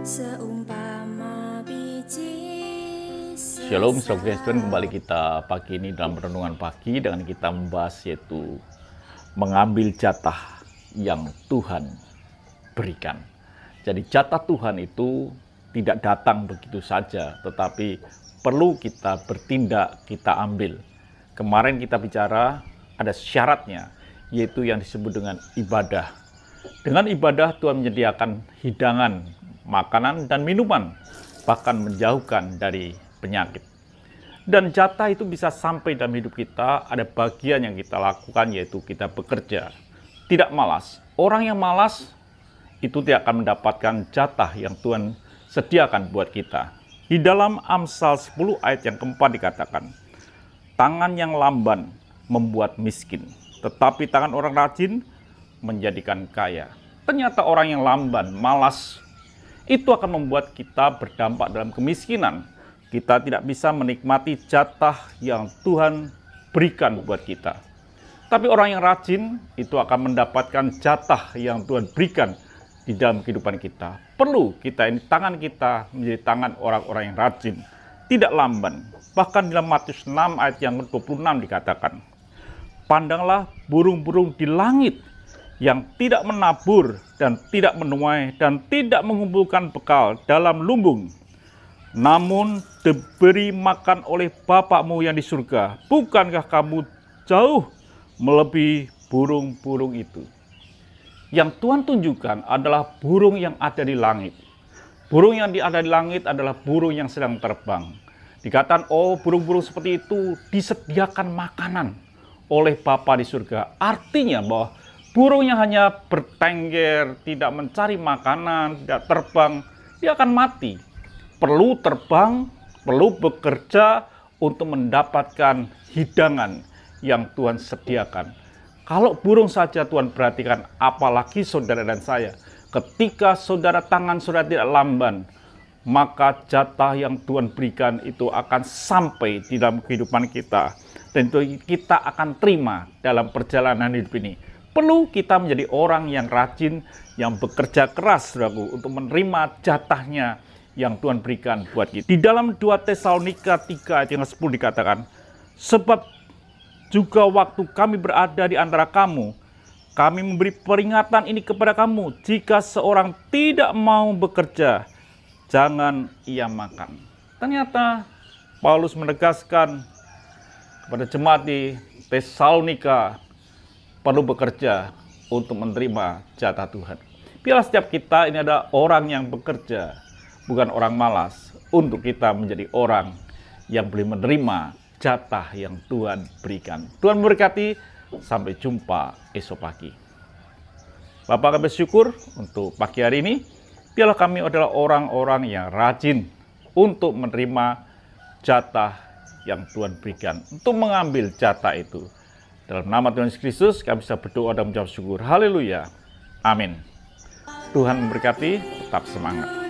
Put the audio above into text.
seumpama biji Shalom, Saudara Kristen, kembali kita pagi ini dalam renungan pagi dengan kita membahas yaitu mengambil jatah yang Tuhan berikan. Jadi jatah Tuhan itu tidak datang begitu saja, tetapi perlu kita bertindak, kita ambil. Kemarin kita bicara ada syaratnya, yaitu yang disebut dengan ibadah. Dengan ibadah Tuhan menyediakan hidangan, makanan dan minuman, bahkan menjauhkan dari penyakit. Dan jatah itu bisa sampai dalam hidup kita, ada bagian yang kita lakukan yaitu kita bekerja. Tidak malas. Orang yang malas itu tidak akan mendapatkan jatah yang Tuhan sediakan buat kita. Di dalam Amsal 10 ayat yang keempat dikatakan, tangan yang lamban membuat miskin, tetapi tangan orang rajin menjadikan kaya. Ternyata orang yang lamban, malas, itu akan membuat kita berdampak dalam kemiskinan. Kita tidak bisa menikmati jatah yang Tuhan berikan buat kita. Tapi orang yang rajin itu akan mendapatkan jatah yang Tuhan berikan di dalam kehidupan kita. Perlu kita ini tangan kita menjadi tangan orang-orang yang rajin, tidak lamban. Bahkan dalam Matius 6 ayat yang ke-26 dikatakan, pandanglah burung-burung di langit yang tidak menabur dan tidak menuai dan tidak mengumpulkan bekal dalam lumbung, namun diberi makan oleh Bapakmu yang di surga. Bukankah kamu jauh melebihi burung-burung itu? Yang Tuhan tunjukkan adalah burung yang ada di langit. Burung yang ada di langit adalah burung yang sedang terbang. Dikatakan, oh burung-burung seperti itu disediakan makanan oleh Bapa di surga. Artinya bahwa burung yang hanya bertengger, tidak mencari makanan, tidak terbang, dia akan mati. Perlu terbang, perlu bekerja untuk mendapatkan hidangan yang Tuhan sediakan. Kalau burung saja Tuhan perhatikan, apalagi saudara dan saya. Ketika saudara tangan saudara tidak lamban, maka jatah yang Tuhan berikan itu akan sampai di dalam kehidupan kita. Dan itu kita akan terima dalam perjalanan hidup ini. Perlu kita menjadi orang yang rajin, yang bekerja keras, saudaraku, untuk menerima jatahnya yang Tuhan berikan buat kita. Di dalam 2 Tesalonika 3 ayat yang 10 dikatakan, sebab juga waktu kami berada di antara kamu, kami memberi peringatan ini kepada kamu, jika seorang tidak mau bekerja, jangan ia makan. Ternyata Paulus menegaskan kepada jemaat di Tesalonika perlu bekerja untuk menerima jatah Tuhan. Biarlah setiap kita ini ada orang yang bekerja, bukan orang malas, untuk kita menjadi orang yang boleh menerima jatah yang Tuhan berikan. Tuhan memberkati, sampai jumpa esok pagi. Bapak kami bersyukur untuk pagi hari ini. Biarlah kami adalah orang-orang yang rajin untuk menerima jatah yang Tuhan berikan, untuk mengambil jatah itu. Dalam nama Tuhan Yesus Kristus, kami bisa berdoa dan mengucap syukur. Haleluya. Amin. Tuhan memberkati, tetap semangat.